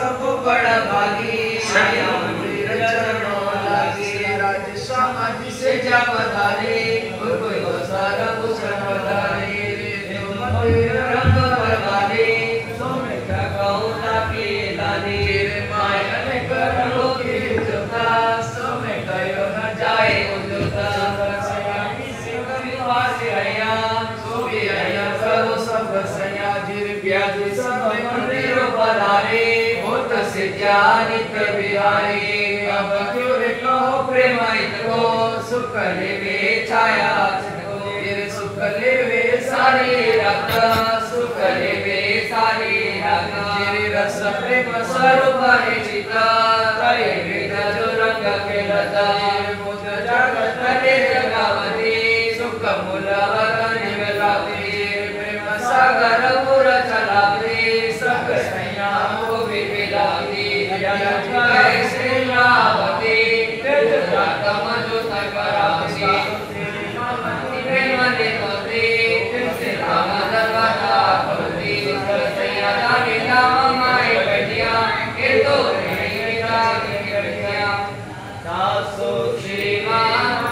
सब बड़ा भागी मंदिर चरणों लागे राज समाधि से जा पधारे कोई सारा भूषण पधारे रंग परवारे सोमे कौता के लाने माया ने करो के जोता सोमे कयो न जाए उजोता आया सोबे आया करो सब सया जिर ब्याज सब मंदिरों पधारे होत से ज्ञानित बिहारी अब क्यों रे कहो प्रेमाइत को सुख लेवे छाया तेरे सुख लेवे सारी रात सुख लेवे सारी रात तेरे रस प्रेम स्वरूप है चिता तय वेद जो रंग के लता बुद्ध जगत ले जगावती सुख मूल निवलाते प्रेम सागर पुर चलाते सब सैया को भी मिलाती जय श्री रावती तेज रातम जो तकरासी प्रेम ने होते से राम दरवाजा खोलती सैया जाने नाम माय बैठिया ये तो मेरा गिरया सासु श्रीमान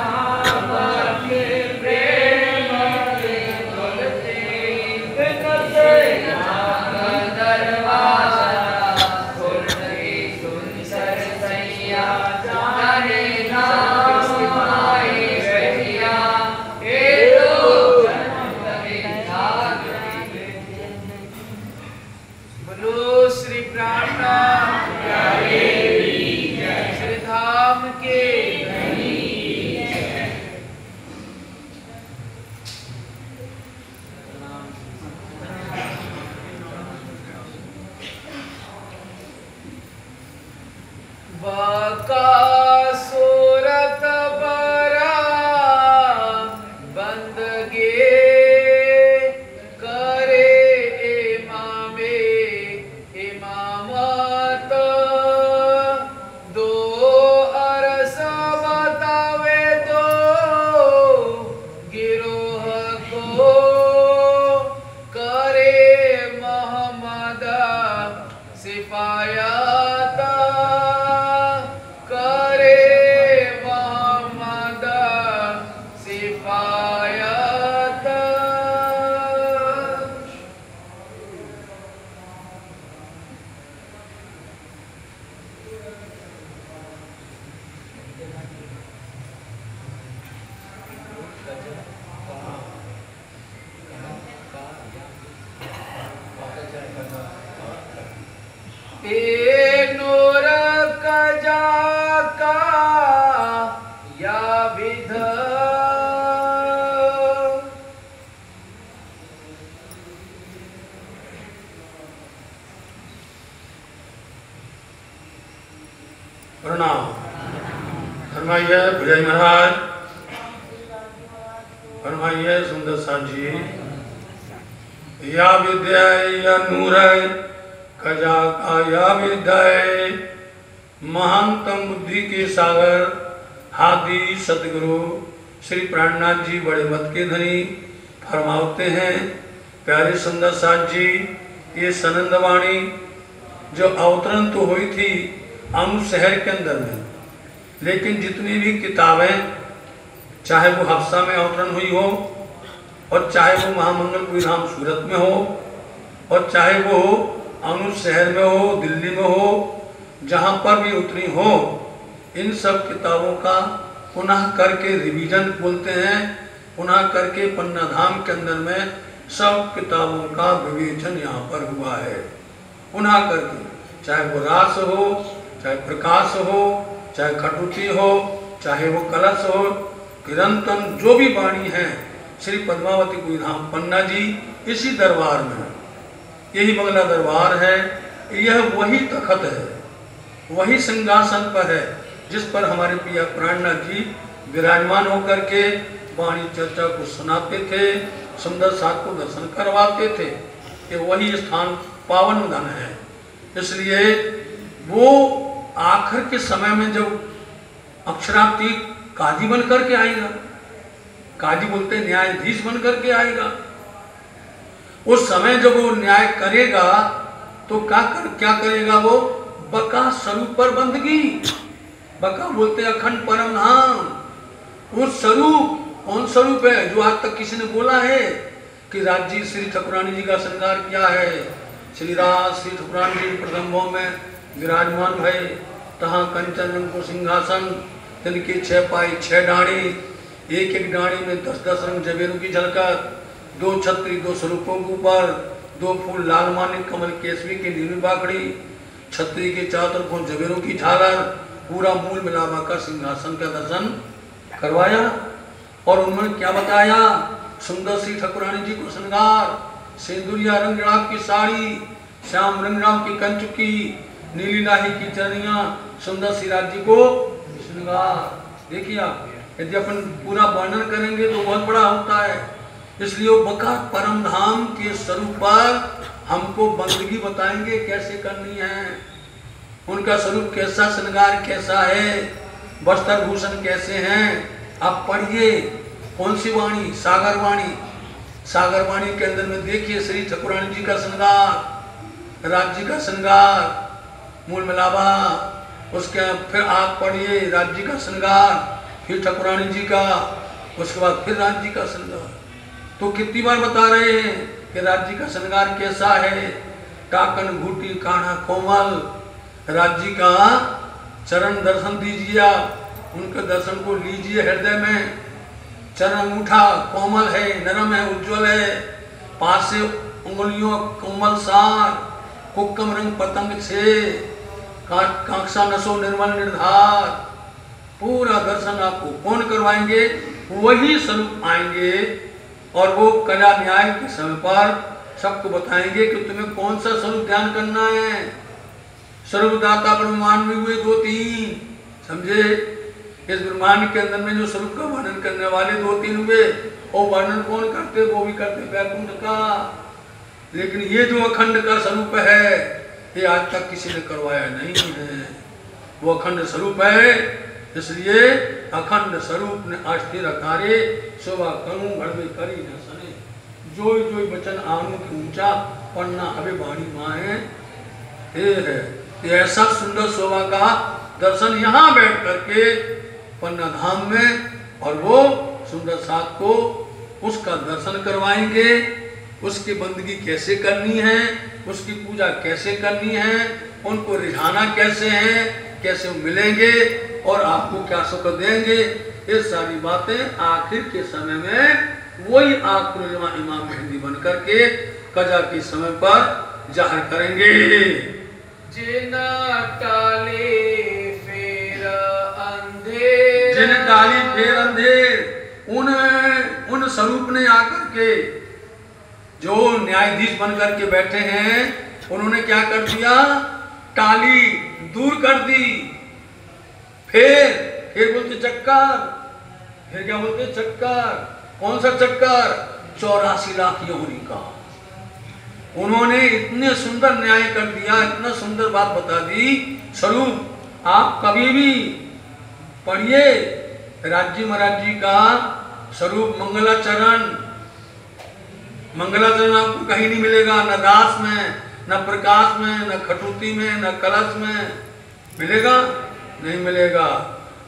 विजय महाराज फरमाइए सुंदर साजी या विद्या या नूर खजा का या विद्या महानतम बुद्धि के सागर हादी सतगुरु श्री प्राणनाथ जी बड़े मत के धनी फरमाते हैं प्यारे सुंदर साथ जी ये सनंद वाणी जो अवतरण तो हुई थी अनु शहर के अंदर में, लेकिन जितनी भी किताबें चाहे वो हादसा में अवतरण हुई हो और चाहे वो महामंगलपुरी धाम सूरत में हो और चाहे वो अनु शहर में हो दिल्ली में हो जहाँ पर भी उतरी हो, इन सब किताबों का पुनः करके रिवीजन बोलते हैं, पुनः करके पन्ना धाम के अंदर में सब किताबों का विवेचन यहाँ पर हुआ है। पुनः करके चाहे वो रास हो, चाहे प्रकाश हो, चाहे खटुती हो, चाहे वो कलश हो, किरंतन जो भी वाणी है श्री पद्मावती गुरु धाम पन्ना जी इसी दरबार में, यही बंगला दरबार है, यह वही तखत है, वही सिंहासन पर है जिस पर हमारे पिया प्राणनाथ जी विराजमान होकर के वाणी चर्चा को सुनाते थे, सुंदर साथ को दर्शन करवाते थे। ये वही स्थान पावन धन है। इसलिए वो आखिर के समय में जब अक्षरातीत काजी बन करके आएगा, काजी बोलते न्यायाधीश बन करके आएगा, उस समय जब वो न्याय करेगा तो क्या करेगा वो? बका स्वरूप पर बंदगी। बका बोलते अखंड परम धाम। उस स्वरूप, कौन स्वरूप है जो आज तक किसी ने बोला है कि राज्य श्री ठाकुरानी जी का श्रृंगार किया है? श्री राज श्री ठाकुरानी जी प्रथम भाव में विराजमान भय, तहाँ कंचन रंग को सिंहासन, तिनके 6 पाई 6 डाणी, एक एक डाणी में 10-10 रंग जबेरों की झलकत, 2 छत्री 2 स्वरूपों के ऊपर, 2 फूल लाल मानिक कमल केसवी की नीली बाकड़ी, छत्री के चारों तरफों जबेरों की झालर, पूरा मूल मिलावा का सिंहासन का दर्शन करवाया। और उन्होंने क्या बताया? सुंदर श्री ठाकुरानी जी को श्रृंगार, सिंदूरिया रंग राग की साड़ी, श्याम रंग राम की कंचुकी, नीली लाही की चरनिया, सुंदर श्री राज जी को श्रृंगार। देखिए आप, यदि अपन पूरा वर्णन करेंगे तो बहुत बड़ा होता है। इसलिए वो बका परम धाम के स्वरूप पर हमको बंदगी बताएंगे कैसे करनी है, उनका स्वरूप कैसा, श्रृंगार कैसा है, वस्त्र भूषण कैसे हैं। आप पढ़िए कौन सी वाणी? सागर वाणी। सागर वाणी के अंदर में देखिए श्री ठाकुरानी जी का श्रृंगार, राज्य का श्रृंगार, मूल मिलावा, उसके फिर आप पढ़िए राज्य का श्रृंगार, फिर ठाकुरानी जी का, उसके बाद फिर राज्य का श्रृंगार। तो कितनी बार बता रहे हैं कि राज्य का श्रृंगार कैसा है? टाकन घूटी कान्हा कोमल, राज्य का चरण दर्शन दीजिए, आप उनके दर्शन को लीजिए हृदय में। चरण उठा कोमल है, नरम है, उज्जवल है, पास से उंगलियों कोमल सार, कुक्कम रंग पतंग छे, कांक्षा नसो निर्मल निर्धार। पूरा दर्शन आपको कौन करवाएंगे? वही स्वरूप आएंगे और वो कला न्याय के समय पर सबको बताएंगे कि तुम्हें कौन सा स्वरूप ध्यान करना है। सर्वदाता ब्रह्मांड में हुए 2-3, समझे? इस ब्रह्मांड के अंदर में जो स्वरूप का वर्णन करने वाले 2-3 हुए, और वर्णन कौन करते? वो भी करते वैकुंठ का। लेकिन ये जो अखंड का स्वरूप है, ये आज तक किसी ने करवाया नहीं है। वो अखंड स्वरूप है, इसलिए अखंड स्वरूप ने अस्थिर अकारे शोभा करूं भड़वे करी न सने, जोई जोई वचन आनु की ऊंचा पन्ना अभी बाणी माए। ये है, ये ऐसा सुंदर शोभा का दर्शन यहाँ बैठ करके पन्ना धाम में, और वो सुंदर साथ को उसका दर्शन करवाएंगे। उसकी बंदगी कैसे करनी है, उसकी पूजा कैसे करनी है, उनको रिझाना कैसे है, कैसे मिलेंगे और आपको क्या सुख देंगे, ये सारी बातें आखिर के समय में वही आखिर इमाम मेहंदी बन करके कजा के समय पर जाहिर करेंगे। जिन टाले फेर अंधेर, जिन टाली फेर अंधेर, उन स्वरूप ने आकर के जो न्यायाधीश बनकर के बैठे हैं, उन्होंने क्या कर दिया? टाली दूर कर दी। फिर बोलते चक्कर, फिर क्या बोलते? चक्कर। कौन सा चक्कर? 84 लाख योनि का। उन्होंने इतने सुंदर न्याय कर दिया, इतना सुंदर बात बता दी। स्वरूप आप कभी भी पढ़िए, राज्य महाराज जी का स्वरूप मंगलाचरण। मंगलाचरण आपको कहीं नहीं मिलेगा, न दास में, न प्रकाश में, न खटूती में, न कलश में मिलेगा, नहीं मिलेगा।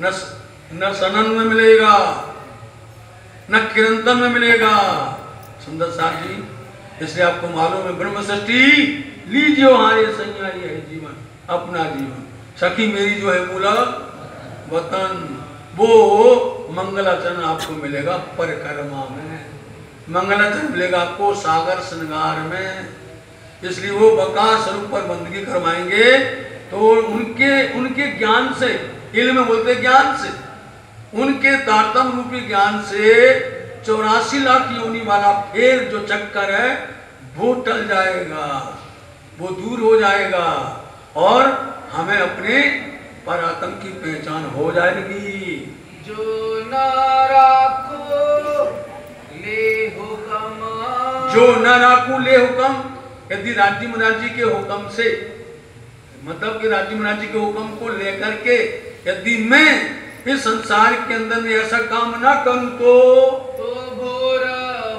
न सनन में मिलेगा, न किरंतन में मिलेगा। सुंदर साथ जी, इसलिए आपको मालूम है ब्रह्म सृष्टि लीजिए हारे संयारी है जीवन, अपना जीवन। सखी मेरी जो है मूला वतन, वो मंगलाचरण आपको मिलेगा परिक्रमा में, मंगलाचरण मिलेगा आपको सागर श्रृंगार में। इसलिए वो बका स्वरूप पर बंदगी करवाएंगे तो उनके ज्ञान से, इल्म बोलते ज्ञान से, उनके तारतम रूपी ज्ञान से 84 लाख योनि वाला फिर जो चक्कर है वो टल जाएगा, वो दूर हो जाएगा और हमें अपने परात्म की पहचान हो जाएगी। जो न राखो ले हुक्म, जो न राखू ले हुक्म, यदि राज्य महाराज जी के हुक्म से, मतलब कि राज्य महाराज जी के हुक्म को लेकर के यदि मैं इस संसार के अंदर में ऐसा काम ना करूं तो भोर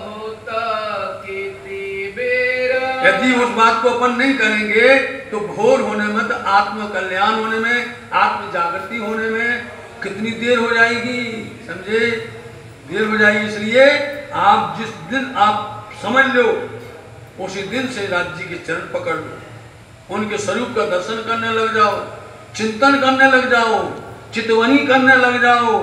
होता कितनी बेर, यदि उस बात को अपन नहीं करेंगे तो घोर होने में, तो आत्म कल्याण होने में, आत्म जागृति होने में कितनी देर हो जाएगी, समझे, देर हो जाएगी। इसलिए आप जिस दिन आप समझ लो उसी दिन से राज जी के चरण पकड़ लो, उनके स्वरूप का दर्शन करने लग जाओ, चिंतन करने लग जाओ, चितवनी करने लग जाओ।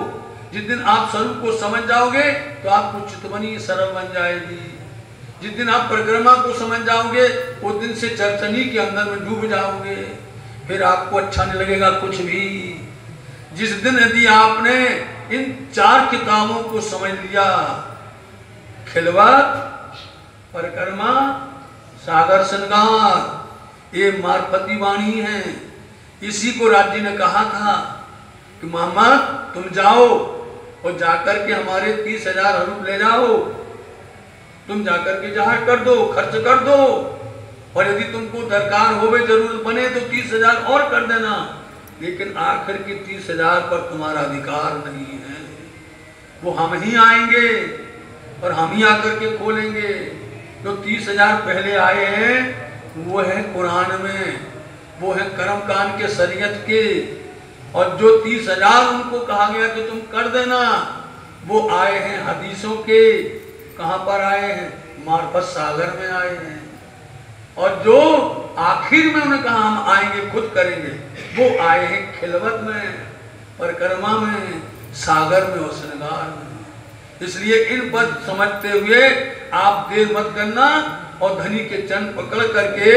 जिस दिन आप स्वरूप को समझ जाओगे तो आपको चितवनी सरल बन जाएगी। जिस दिन आप परिक्रमा को समझ जाओगे उस दिन से चरचनी के अंदर में डूब जाओगे, फिर आपको अच्छा नहीं लगेगा कुछ भी। जिस दिन यदि आपने इन 4 किताबों को समझ लिया, खिलवत, परिक्रमा, सागर श्रृंगार, ये मार्फती वाणी है। इसी को राज जी ने कहा था कि मोहम्मद तुम जाओ और जाकर के हमारे 30,000 हरूफ ले जाओ, तुम जाकर के जहाज कर दो, खर्च कर दो, और यदि तुमको दरकार होवे, जरूरत बने तो 30,000 और कर देना, लेकिन आखिर के 30,000 पर तुम्हारा अधिकार नहीं है, वो हम ही आएंगे और हम ही आकर के खोलेंगे। तो 30,000 पहले आए हैं वो है कुरान में, वो है कर्म कांड के, शरीयत के, और जो 30,000 उनको कहा गया कि तुम कर देना, वो आए हैं हदीसों के। कहाँ पर आए हैं? मार्फत सागर में आए हैं। और जो आखिर में उन्होंने कहा हम आएंगे, खुद करेंगे, वो आए हैं खिलवत में, परिक्रमा में, सागर में और श्रृंगार में। इसलिए इन पद समझते हुए आप देर मत करना और धनी के चरण पकड़ करके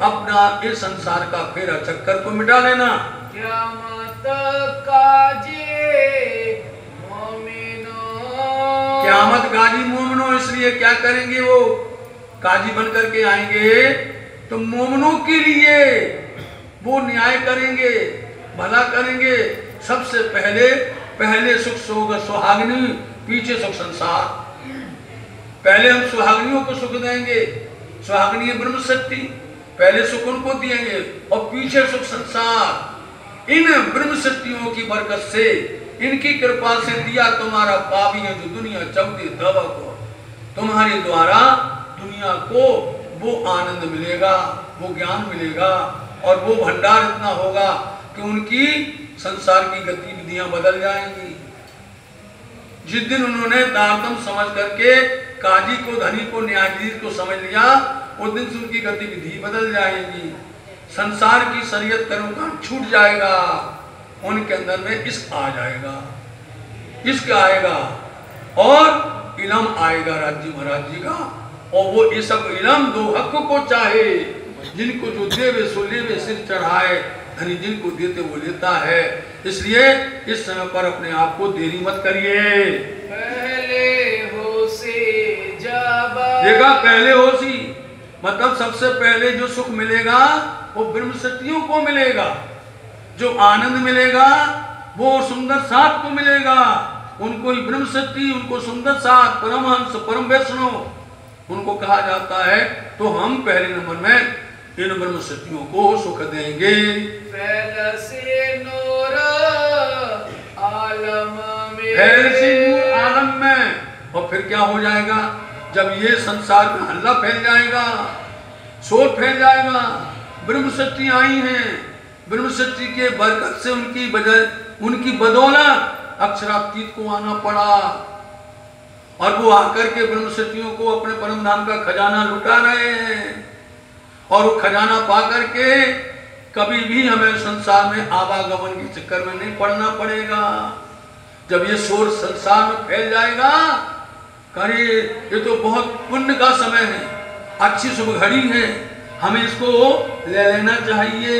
अपना इस संसार का फेरा चक्कर को मिटा लेना। क़यामत काजी मोमिनो, इसलिए क्या करेंगे? वो काजी बन करके आएंगे तो मोमिनों के लिए वो न्याय करेंगे, भला करेंगे। सबसे पहले सुख सुहागिनी, पीछे सुख संसार। पहले हम सुहागिनियों को सुख देंगे, सुहागिनी ब्रह्म शक्ति, पहले सुख उनको देंगे और पीछे सुख संसार। इन ब्रह्म शक्तियों की बरकत से, इनकी कृपा से दिया तुम्हारा पापी है जो दुनिया चौथी दवा को, तुम्हारे द्वारा दुनिया को वो आनंद मिलेगा, वो ज्ञान मिलेगा, और वो भंडार इतना होगा कि उनकी संसार की गतिविधियां बदल जाएंगी। जिस दिन उन्होंने तारतम्य समझ करके काजी को, धनी को, न्यायाधीश को समझ लिया, उस दिन से उनकी गतिविधि बदल जाएगी। संसार की शरीयत कर्मकांड छूट जाएगा, उनके अंदर में इश्क आ जाएगा, इश्क आएगा और इलम आएगा राज्य महाराज जी का। और वो ये सब इलम दो हक को चाहे, जिनको जो देवे सो लेवे, सिर चढ़ाए, धनी जिनको देते वो लेता है। इसलिए इस समय पर अपने आप को देरी मत करिए। पहले हो से जाबा, देखा, पहले हो सी मतलब सबसे पहले जो सुख मिलेगा वो ब्रह्म शक्तियों को मिलेगा, जो आनंद मिलेगा वो सुंदर साथ को मिलेगा। उनको ही ब्रह्म शक्ति, उनको सुंदर साथ, परमहंस, परम वैष्णव उनको कहा जाता है। तो हम पहले नंबर में इन ब्रह्म शक्तियों को सुख देंगे। फैल से नूर आलम में, फैल से नूर आलम में। और फिर क्या हो जाएगा? जब ये संसार में हल्ला फैल जाएगा, शोर फैल जाएगा, ब्रह्म शक्ति आई हैं, ब्रह्म शक्ति के बरकत से उनकी बदौलत अक्षरातीत को आना पड़ा, और वो आकर के ब्रह्म शक्तियों को अपने परम धाम का खजाना लुटा रहे हैं। और वो खजाना पा करके कभी भी हमें संसार में आवागमन के चक्कर में नहीं पड़ना पड़ेगा। जब ये शोर संसार में फैल जाएगा, कहे ये तो बहुत पुण्य का समय है, अच्छी शुभ घड़ी है, हमें इसको ले लेना चाहिए,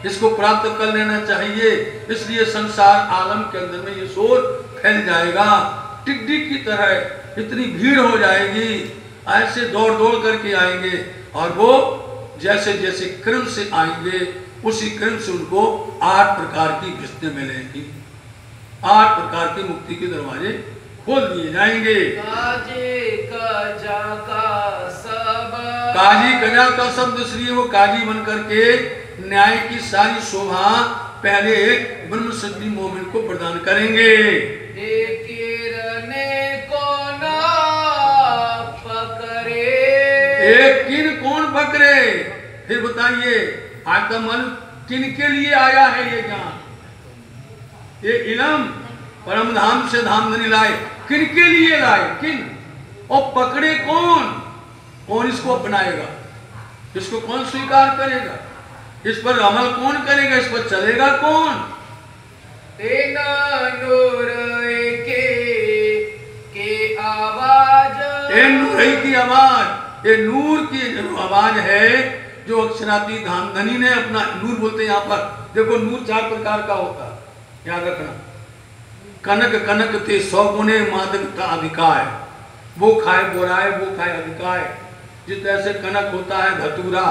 इसको प्राप्त कर लेना चाहिए। इसलिए संसार आलम के अंदर में ये शोर फैल जाएगा, टिड्डी की तरह इतनी भीड़ हो जाएगी, ऐसे दौड़ दौड़ करके आएंगे, और वो जैसे जैसे क्रम से आएंगे उसी क्रम से उनको 8 प्रकार की किस्तें मिलेंगी, 8 प्रकार के मुक्ति के दरवाजे खोल दिए जाएंगे। काजी कजा का शब्द, इसलिए वो काजी बन करके न्याय की सारी शोभा पहले ब्रह्म शक्ति मोमिन को प्रदान करेंगे। एक किन कौन पकड़े। फिर बताइए आपका मन किन के लिए आया है ये ज्ञान, ये इलम परम धाम से धाम धनी लाए, किन के लिए लाए, किन, और पकड़े कौन, कौन इसको अपनाएगा, इसको कौन स्वीकार करेगा, इस पर अमल कौन करेगा, इस पर चलेगा कौन। तेना नूर के आवाज, ये नूर की आवाज, ये नूर की जो आवाज है जो अक्षराती धामधनी ने अपना, नूर बोलते हैं यहाँ पर। देखो नूर 4 प्रकार का होता है, याद रखना। कनक कनक ते 100 गुने मादकता अधिकाय, वो खाए बोराए, वो खाए अधिकाय। जिस तरह से कनक होता है धतूरा,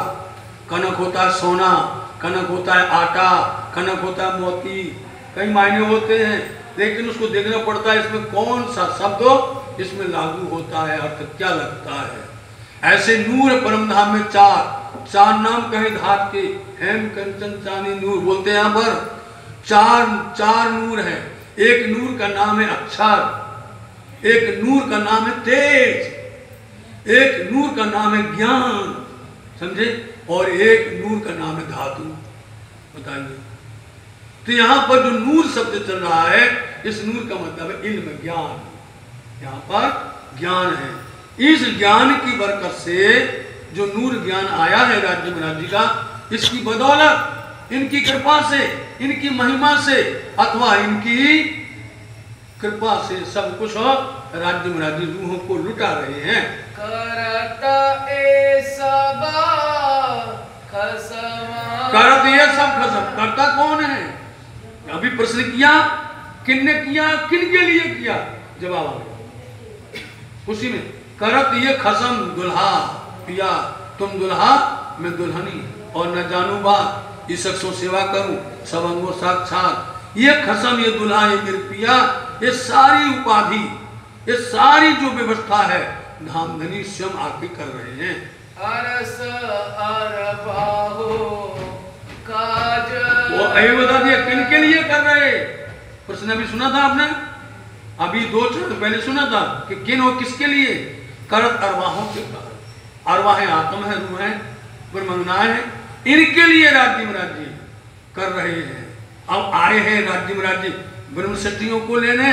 कनक होता है सोना, कनक होता है आटा, कनक होता है मोती, कई मायने होते हैं, लेकिन उसको देखना पड़ता है इसमें कौन सा शब्द इसमें लागू होता है, अर्थ क्या लगता है। ऐसे नूर परम धाम में 4 नाम कहे धात के, हेम कंचन चांदी नूर बोलते हैं यहाँ पर। 4 नूर है। एक नूर का नाम है अक्षर, एक नूर का नाम है तेज, एक नूर का नाम है ज्ञान, समझे, और एक नूर का नाम है धातु। बताइए, तो यहां पर जो नूर शब्द चल रहा है, इस नूर का मतलब है इल्म, ज्ञान। यहां पर ज्ञान है। इस ज्ञान की बरकत से जो नूर ज्ञान आया है राज्य महाराज जी का, इसकी बदौलत, इनकी कृपा से, इनकी महिमा से, अथवा इनकी कृपा से सब कुछ राज्य महाराज जी रूहों को लुटा रहे हैं। करता ए सबा खसमा, करत ये सब खसम, करता कौन है? अभी प्रश्न किया, किन ने किया, किन के लिए किया, जवाब आ गया उसी में। करत ये खसम दुल्हा पिया, तुम दुल्हा मैं दुल्हनी, और न जानू बात ईशक सो सेवा करूं सब अंगो साक्षात। ये खसम, ये दुल्हा, ये मेरे पिया, ये सारी उपाधि, ये सारी जो व्यवस्था है धामधनी स्वयं आके कर रहे हैं। अरस अरबाहो काज, वो अभी बता दिया किन के लिए कर रहे। प्रश्न अभी सुना था आपने, अभी 2 क्षण पहले सुना था कि किन और किसके लिए। करत अरवाहों के कारण, अरवाहें आत्म है, रूह है, ब्रह्मंगनाएं है, इनके लिए राज्य महाराज जी कर रहे हैं। अब आए हैं राज्य महाराज जी ब्रह्मशक्तियों को लेने,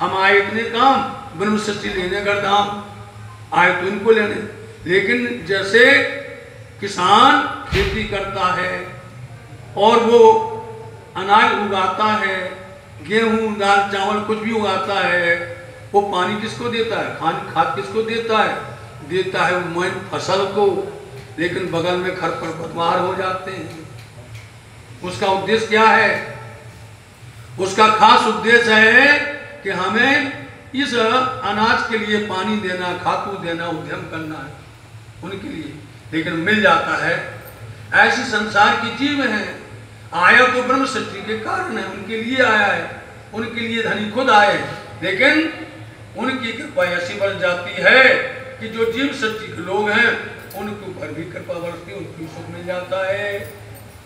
हम आए इतने काम ब्रह्मशक्ति लेने का धाम आए तो इनको लेने। लेकिन जैसे किसान खेती करता है और वो अनाज उगाता है, गेहूं दाल चावल कुछ भी उगाता है, वो पानी किसको देता है, खाद किसको देता है, देता है वो फसल को। लेकिन बगल में खरपतवार हो जाते हैं। उसका उद्देश्य क्या है? उसका खास उद्देश्य है कि हमें इस अनाज के लिए पानी देना, खातू देना, उद्यम करना है उनके लिए, लेकिन मिल जाता है। ऐसी संसार की जीव है, आया तो ब्रह्म शक्ति के कारण है, उनके लिए आया है, उनके लिए धनी खुद आए, लेकिन उनकी कृपा ऐसी बन जाती है कि जो जीव शक्ति के लोग हैं उनके ऊपर भी कृपा बरसती, उनको सुख मिल जाता है।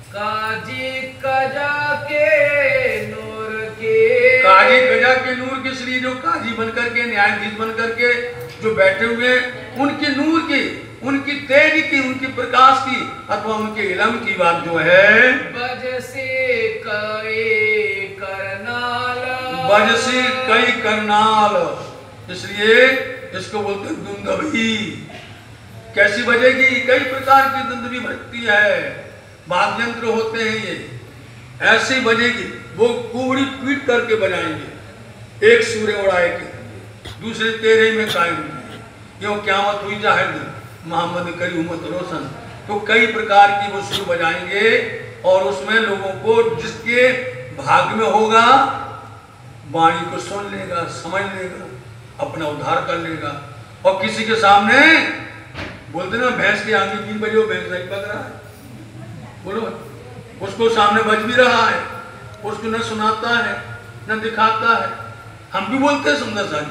काजी कजा के नूर के, काजी कजा के नूर के, इसलिए जो काजी बनकर के, न्यायाधीश बनकर के जो बैठे हुए, उनके नूर की, उनकी तेज की, उनकी प्रकाश की, अथवा उनके इलम की बात जो है। बज से कई करनाल, बज से कई करनाल, इसलिए इसको बोलते हैं दुंदभी। कैसी बजेगी? कई प्रकार की दुंदभी बजती है, वाद्य यंत्र होते हैं ये, ऐसे बजेगी। वो कुबड़ी पीट करके बजाएंगे, एक सूर्य उड़ाए के दूसरे तेरे में कायम, यो क़यामत हुई जाहिर मोहम्मद करी उम्मत रोशन। तो कई प्रकार की वो सुर बजाएंगे और उसमें लोगों को जिसके भाग में होगा वाणी को सुन लेगा, समझ लेगा, अपना उद्धार कर लेगा। और किसी के सामने बोलते ना भैंस के आगे 3 बजे वो भैंस नहीं पक रहा है, बोलो उसको सामने बज भी रहा है, उसको न सुनाता है न दिखाता है। हम भी बोलते हैं सुंदर साथ,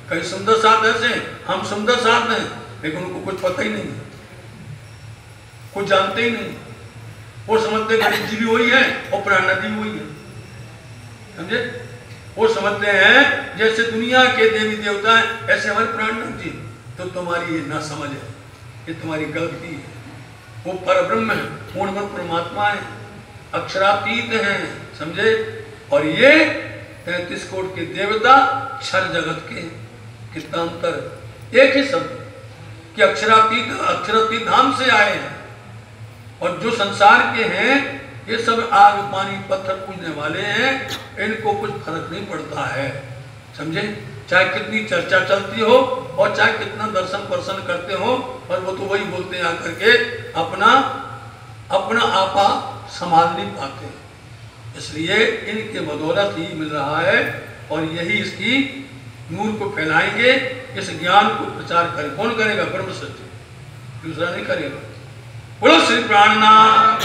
कई सुंदर साथ ऐसे हम सुंदर साथ हैं, लेकिन उनको कुछ पता ही नहीं, कुछ जानते ही नहीं। वो समझते गणेश जी भी वही है और प्राणनाथ जी भी वही है, समझे। वो समझते हैं जैसे दुनिया के देवी देवता है ऐसे हमारे प्राणनाथ जी। तो तुम्हारी ये ना समझ है, ये तुम्हारी गलती है। वो परब्रह्म है, पूर्ण परमात्मा है, अक्षरातीत हैं, समझे। और ये 33 कोटि के देवता क्षर जगत के, कितना अंतर। एक ही शब्द कि अक्षरातीत धाम से आए हैं, और जो संसार के हैं ये सब आग पानी पत्थर पूजने वाले हैं, इनको कुछ फर्क नहीं पड़ता है, समझे। चाहे कितनी चर्चा चलती हो और चाहे कितना दर्शन प्रसन्न करते हो, और वो तो वही बोलते हैं आकर के अपना आपा संभाल नहीं पाते। इसलिए इनके बदौलत ही मिल रहा है, और यही इसकी नूर को फैलाएंगे, इस ज्ञान को प्रचार करें। कौन करेगा? ब्रह्म सत्य, दूसरा नहीं करेगा। बोलो श्री प्राणनाथ।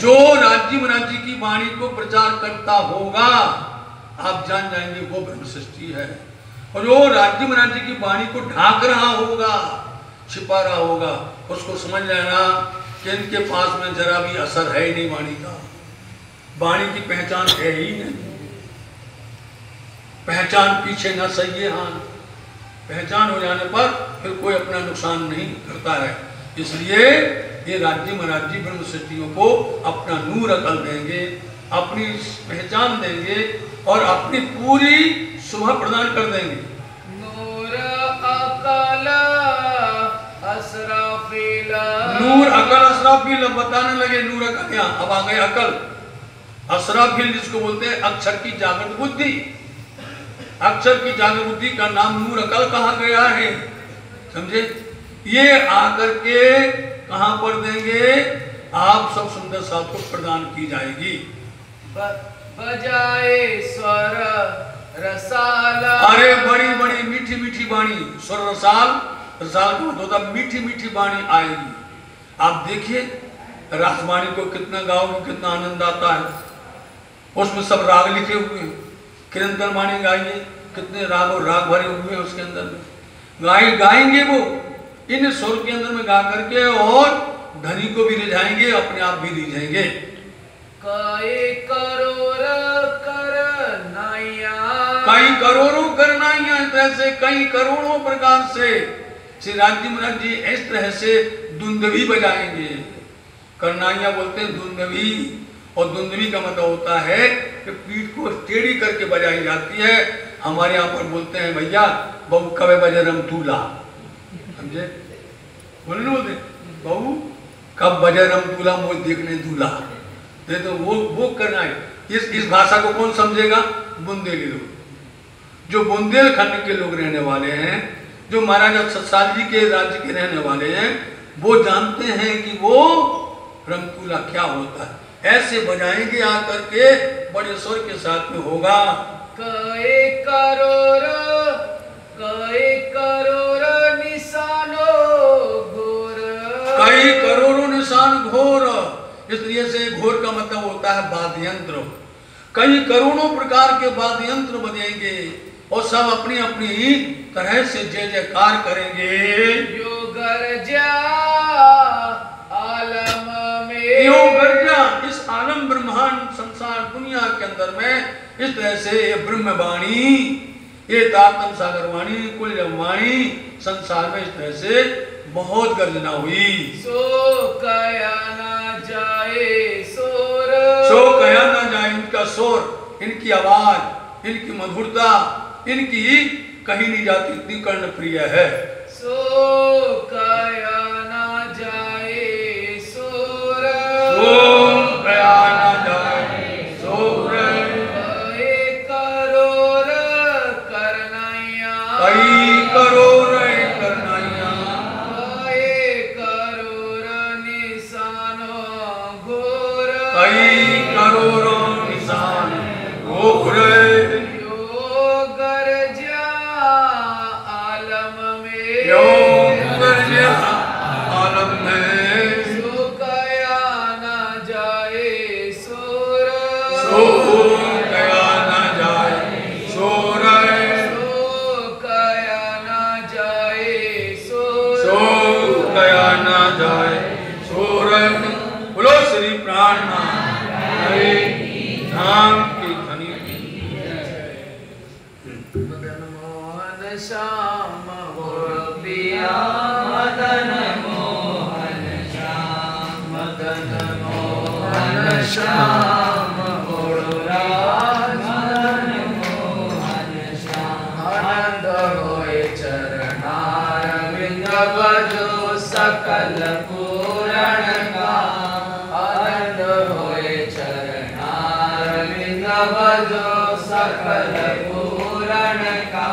जो राज्य महाराज की वाणी को प्रचार करता होगा, आप जान जाएंगे वो ब्रह्म सृष्टि है। और जो राज्य महाराज की वाणी को ढाक रहा होगा, छिपा रहा होगा, उसको समझ लेना कि इनके पास में जरा भी असर है ही नहीं वाणी का। वाणी की पहचान है ही नहीं। पहचान पीछे न सही है, हाँ, पहचान हो जाने पर फिर कोई अपना नुकसान नहीं करता है। इसलिए ये राज्य महाराज जी ब्रह्म सृष्टियों को अपना नूर अकल देंगे, अपनी पहचान देंगे, और अपनी पूरी शोभा प्रदान कर देंगे। नूर अकल असराफिल, नूर अकल असराफिल बताने लगे। नूर अकल, यहाँ अब आ गए अकल। असराफिल जिसको बोलते हैं अक्षर की जागृत बुद्धि, अक्षर की जागृत बुद्धि का नाम नूर अकल कहा गया है, समझे। ये आकर के कहां पर देंगे? आप सब सुंदर साथ को प्रदान की जाएगी। बजाए स्वर रसाल, अरे बड़ी बड़ी मीठी मीठी वाणी, स्वर रसाल, रसाल का मतलब होता मीठी मीठी वाणी आएगी। आप देखिए रासवाणी को कितना गाओगे, कितना आनंद आता है। उसमें सब राग लिखे हुए हैं। किरंतन वाणी गाइए, कितने राग और राग भरे हुए हैं उसके अंदर में। गाएंगे वो इन स्वर के अंदर में गा करके, और धनी को भी रिझाएंगे, अपने आप भी रिझाएंगे। कई करोड़ों करनाइयां, इस तरह से कई करोड़ों प्रकार से श्री राज्य महाराज जी इस तरह से दुंदवी बजाएंगे। करनाइयां बोलते हैं दुंदवी, और दुंदवी का मतलब होता है कि पीठ को टेढ़ी करके बजाई जाती है। हमारे यहाँ पर बोलते हैं भैया बहू कब बजे रमतूला, समझे, बोले ना, बोलते बहू कब बजे रमतूला मोल देखने दूल्हा। तो वो करना है। इस भाषा को कौन समझेगा? बुंदेली लोग, जो बुंदेलखंड के लोग रहने वाले हैं, जो महाराजा सतसाल जी के राज्य के रहने वाले हैं, वो जानते हैं कि वो रमतूला क्या होता है। ऐसे बजाएंगे आकर के, बड़े स्वर के साथ में होगा। कई करोड़ निशानो घोर, कई करोड़ों निशान घोर, इसलिए से घोर का मतलब होता है वाद्य यंत्र। कई करोड़ों प्रकार के वाद्य यंत्र बजेंगे, और सब अपनी अपनी तरह से जय जयकार करेंगे। यो गर्जा आलम में, यो गर्जा, इस आलम ब्रह्मांड संसार दुनिया के अंदर में इस तरह से ये ब्रह्मवाणी, ये तारतम सागर वाणी, कुल वाणी संसार में इस तरह से बहुत गर्जना हुई। सो कया ना जाए शोर, सो कया ना जाए, इनका शोर, इनकी आवाज, इनकी मधुरता, इनकी कहीं नहीं जाती, इतनी कर्ण प्रिय है। सो कया ना जाए शोर, सो कया ना जाए शोर, कई करोड़ करनाइयां, कई करोड़ करनाइयां, कई करोड़ निशानो घोर, कई करोड़ों निशान घोर, यो गर्जा आलम में, सो कया ना जाए शोर, सो कया ना जाए शोर, सो कया ना जाए शोर, सो कया ना जाए शोर। बोलो श्री प्राणनाथ हरे धाम की धनी। मदन मोहन श्याम पिया, मदन मोहन मदन मोहन श्याम गुरुराज मदन मोहन श्याम आनंद होए चरणारविंद भजो सकल पूरण का आनंद होए चरणारविंद भजो सकल पूरण का